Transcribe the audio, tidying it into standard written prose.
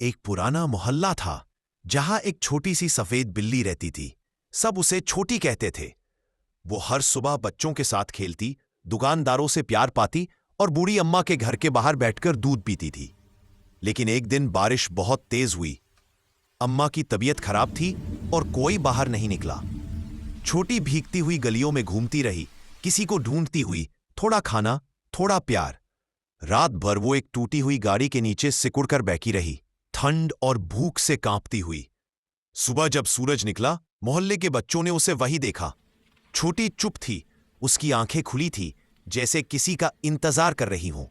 एक पुराना मोहल्ला था जहां एक छोटी सी सफेद बिल्ली रहती थी। सब उसे छोटी कहते थे। वो हर सुबह बच्चों के साथ खेलती, दुकानदारों से प्यार पाती और बूढ़ी अम्मा के घर के बाहर बैठकर दूध पीती थी। लेकिन एक दिन बारिश बहुत तेज हुई। अम्मा की तबीयत खराब थी और कोई बाहर नहीं निकला। छोटी भीगती हुई गलियों में घूमती रही, किसी को ढूंढती हुई, थोड़ा खाना, थोड़ा प्यार। रात भर वो एक टूटी हुई गाड़ी के नीचे सिकुड़कर बैठी रही, ठंड और भूख से कांपती हुई। सुबह जब सूरज निकला, मोहल्ले के बच्चों ने उसे वही देखा। छोटी चुप थी, उसकी आंखें खुली थी, जैसे किसी का इंतजार कर रही हों।